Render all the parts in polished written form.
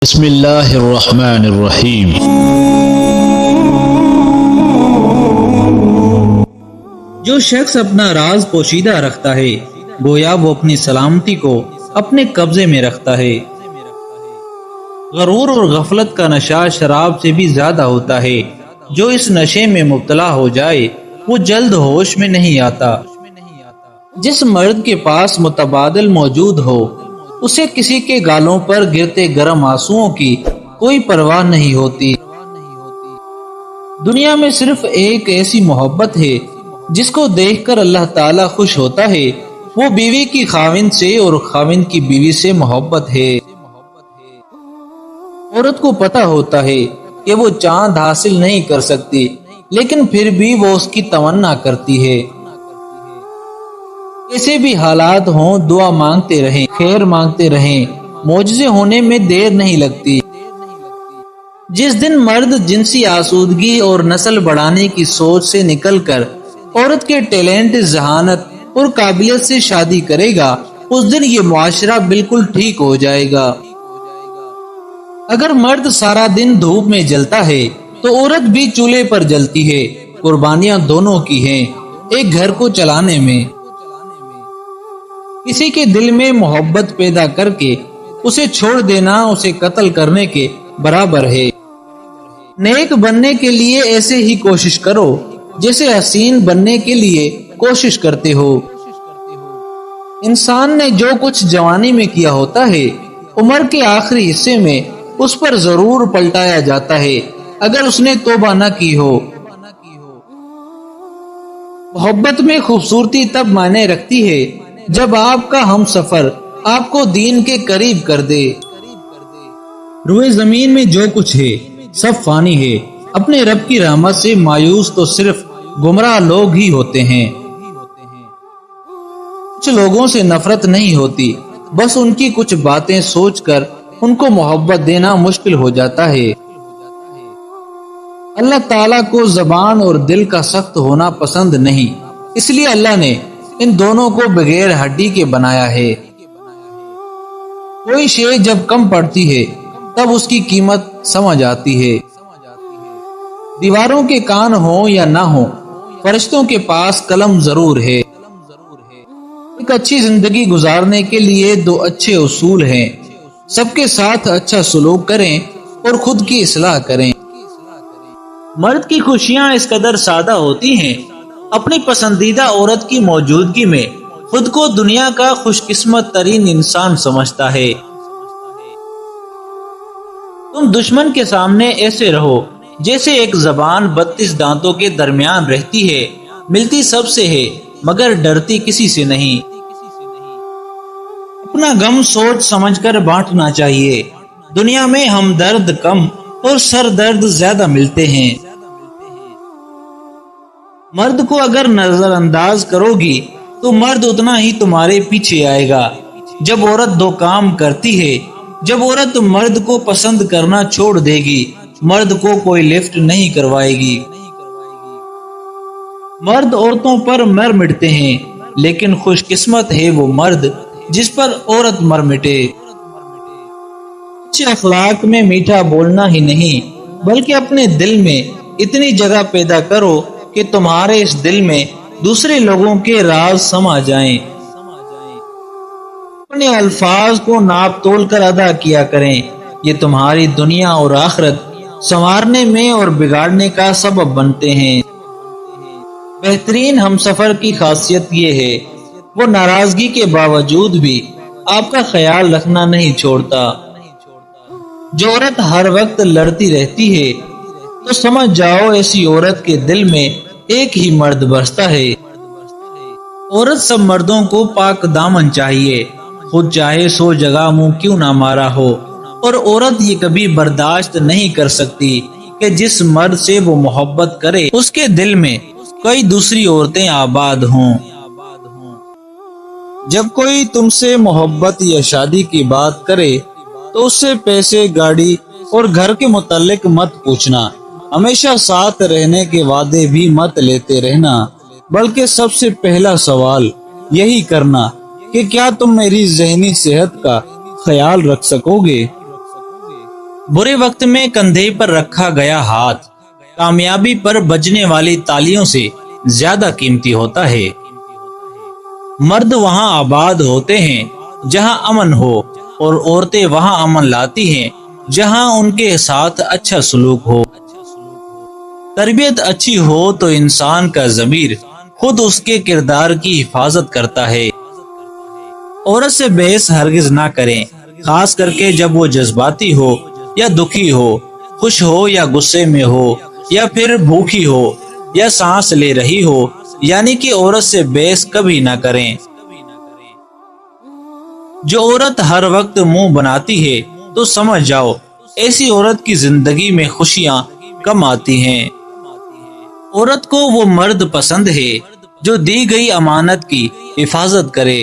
بسم اللہ الرحمن الرحیم۔ جو شخص اپنا راز پوشیدہ رکھتا ہے گویا وہ اپنی سلامتی کو اپنے قبضے میں رکھتا ہے۔ غرور اور غفلت کا نشہ شراب سے بھی زیادہ ہوتا ہے۔ جو اس نشے میں مبتلا ہو جائے وہ جلد ہوش میں نہیں آتا۔ جس مرد کے پاس متبادل موجود ہو اسے کسی کے گالوں پر گرتے گرم آنسوؤں کی کوئی پرواہ نہیں ہوتی۔ دنیا میں صرف ایک ایسی محبت ہے جس کو دیکھ کر اللہ تعالیٰ خوش ہوتا ہے، وہ بیوی کی خاوند سے اور خاوند کی بیوی سے محبت ہے۔ عورت کو پتہ ہوتا ہے کہ وہ چاند حاصل نہیں کر سکتی لیکن پھر بھی وہ اس کی تمنا کرتی ہے۔ کیسے بھی حالات ہوں دعا مانگتے رہیں، خیر مانگتے رہیں، معجزے ہونے میں دیر نہیں لگتی۔ جس دن مرد جنسی آسودگی اور نسل بڑھانے کی سوچ سے نکل کر عورت کے ٹیلنٹ، ذہانت اور قابلیت سے شادی کرے گا اس دن یہ معاشرہ بالکل ٹھیک ہو جائے گا۔ اگر مرد سارا دن دھوپ میں جلتا ہے تو عورت بھی چولہے پر جلتی ہے۔ قربانیاں دونوں کی ہیں ایک گھر کو چلانے میں۔ کسی کے دل میں محبت پیدا کر کے اسے چھوڑ دینا اسے قتل کرنے کے برابر ہے۔ نیک بننے کے لیے ایسے ہی کوشش کرو جیسے حسین بننے کے لیے کوشش کرتے ہو۔ انسان نے جو کچھ جوانی میں کیا ہوتا ہے عمر کے آخری حصے میں اس پر ضرور پلٹایا جاتا ہے اگر اس نے توبہ نہ کی ہو۔ محبت میں خوبصورتی تب معنی رکھتی ہے جب آپ کا ہم سفر آپ کو دین کے قریب کر دے۔ روئے زمین میں جو کچھ ہے سب فانی ہے۔ اپنے رب کی رحمت سے مایوس تو صرف گمراہ لوگ ہی ہوتے ہیں۔ کچھ لوگوں سے نفرت نہیں ہوتی، بس ان کی کچھ باتیں سوچ کر ان کو محبت دینا مشکل ہو جاتا ہے۔ اللہ تعالیٰ کو زبان اور دل کا سخت ہونا پسند نہیں، اس لیے اللہ نے ان دونوں کو بغیر ہڈی کے بنایا ہے۔ کوئی شے جب کم پڑتی ہے تب اس کی قیمت سمجھ آتی ہے۔ دیواروں کے کان ہوں یا نہ ہوں فرشتوں کے پاس قلم ضرور ہے۔ ایک اچھی زندگی گزارنے کے لیے دو اچھے اصول ہیں، سب کے ساتھ اچھا سلوک کریں اور خود کی اصلاح کریں۔ مرد کی خوشیاں اس قدر سادہ ہوتی ہیں، اپنی پسندیدہ عورت کی موجودگی میں خود کو دنیا کا خوش قسمت ترین انسان سمجھتا ہے۔ تم دشمن کے سامنے ایسے رہو جیسے ایک زبان 32 دانتوں کے درمیان رہتی ہے، ملتی سب سے ہے مگر ڈرتی کسی سے نہیں۔ اپنا غم سوچ سمجھ کر بانٹنا چاہیے۔ دنیا میں ہمدرد کم اور سر درد زیادہ ملتے ہیں۔ مرد کو اگر نظر انداز کرو گی تو مرد اتنا ہی تمہارے پیچھے آئے گا۔ جب عورت دو کام کرتی ہے، جب عورت مرد کو پسند کرنا چھوڑ دے گی مرد کو کوئی لفٹ نہیں کروائے گی۔ مرد عورتوں پر مر مٹتے ہیں لیکن خوش قسمت ہے وہ مرد جس پر عورت مر مٹے۔ اچھے اخلاق میں میٹھا بولنا ہی نہیں بلکہ اپنے دل میں اتنی جگہ پیدا کرو کہ تمہارے اس دل میں دوسرے لوگوں کے راز سما جائیں۔ اپنے الفاظ کو ناپ تول کر ادا کیا کریں، یہ تمہاری دنیا اور آخرت سنوارنے میں اور بگاڑنے کا سبب بنتے ہیں۔ بہترین ہمسفر کی خاصیت یہ ہے وہ ناراضگی کے باوجود بھی آپ کا خیال رکھنا نہیں چھوڑتا۔ جو عورت ہر وقت لڑتی رہتی ہے تو سمجھ جاؤ ایسی عورت کے دل میں ایک ہی مرد بستا ہے۔ عورت سب مردوں کو پاک دامن چاہیے، خود چاہے 100 جگہ منہ کیوں نہ مارا ہو، اور عورت یہ کبھی برداشت نہیں کر سکتی کہ جس مرد سے وہ محبت کرے اس کے دل میں کئی دوسری عورتیں آباد ہوں۔ جب کوئی تم سے محبت یا شادی کی بات کرے تو اس سے پیسے، گاڑی اور گھر کے متعلق مت پوچھنا، ہمیشہ ساتھ رہنے کے وعدے بھی مت لیتے رہنا، بلکہ سب سے پہلا سوال یہی کرنا کہ کیا تم میری ذہنی صحت کا خیال رکھ سکو گے۔ برے وقت میں کندھے پر رکھا گیا ہاتھ کامیابی پر بجنے والی تالیوں سے زیادہ قیمتی ہوتا ہے۔ مرد وہاں آباد ہوتے ہیں جہاں امن ہو، اور عورتیں وہاں امن لاتی ہیں جہاں ان کے ساتھ اچھا سلوک ہو۔ تربیت اچھی ہو تو انسان کا ضمیر خود اس کے کردار کی حفاظت کرتا ہے۔ عورت سے بحث ہرگز نہ کریں، خاص کر کے جب وہ جذباتی ہو یا دکھی ہو، خوش ہو یا غصے میں ہو، یا پھر بھوکی ہو یا سانس لے رہی ہو، یعنی کہ عورت سے بحث کبھی نہ کریں۔ جو عورت ہر وقت منہ بناتی ہے تو سمجھ جاؤ ایسی عورت کی زندگی میں خوشیاں کم آتی ہیں۔ عورت کو وہ مرد پسند ہے جو دی گئی امانت کی حفاظت کرے۔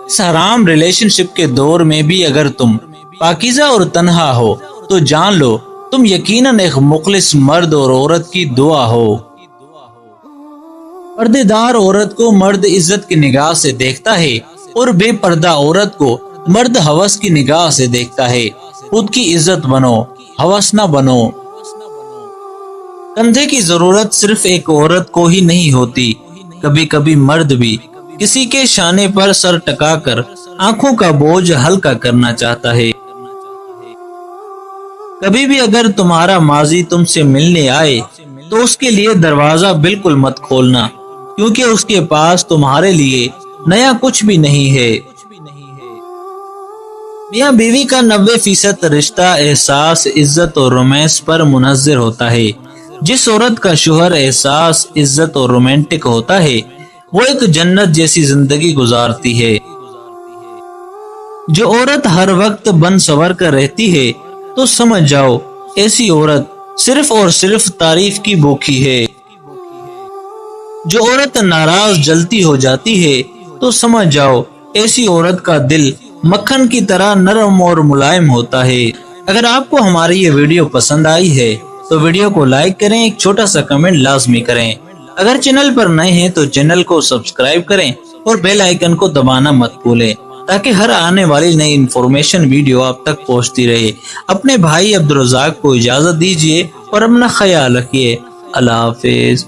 اس حرام ریلیشن شپ کے دور میں بھی اگر تم پاکیزہ اور تنہا ہو تو جان لو تم یقیناً ایک مخلص مرد اور عورت کی دعا ہو۔ پردے دار عورت کو مرد عزت کی نگاہ سے دیکھتا ہے، اور بے پردہ عورت کو مرد ہوس کی نگاہ سے دیکھتا ہے۔ خود کی عزت بنو، ہوس نہ بنو۔ کندھے کی ضرورت صرف ایک عورت کو ہی نہیں ہوتی، کبھی کبھی مرد بھی کسی کے شانے پر سر ٹکا کر آنکھوں کا بوجھ ہلکا کرنا چاہتا ہے۔ کبھی بھی اگر تمہارا ماضی تم سے ملنے آئے تو اس کے لیے دروازہ بالکل مت کھولنا، کیونکہ اس کے پاس تمہارے لیے نیا کچھ بھی نہیں ہے۔ میاں بیوی کا 90% رشتہ احساس، عزت اور رومانس پر منحصر ہوتا ہے۔ جس عورت کا شوہر احساس، عزت اور رومانٹک ہوتا ہے وہ ایک جنت جیسی زندگی گزارتی ہے۔ جو عورت ہر وقت بن سنور کر رہتی ہے تو سمجھ جاؤ ایسی عورت صرف اور صرف تعریف کی بھوکی ہے۔ جو عورت ناراض جلتی ہو جاتی ہے تو سمجھ جاؤ ایسی عورت کا دل مکھن کی طرح نرم اور ملائم ہوتا ہے۔ اگر آپ کو ہماری یہ ویڈیو پسند آئی ہے تو ویڈیو کو لائک کریں، ایک چھوٹا سا کمنٹ لازمی کریں۔ اگر چینل پر نئے ہیں تو چینل کو سبسکرائب کریں اور بیل آئیکن کو دبانا مت بھولیں، تاکہ ہر آنے والی نئی انفارمیشن ویڈیو آپ تک پہنچتی رہے۔ اپنے بھائی عبدالرزاق کو اجازت دیجیے اور اپنا خیال رکھیے۔ اللہ حافظ۔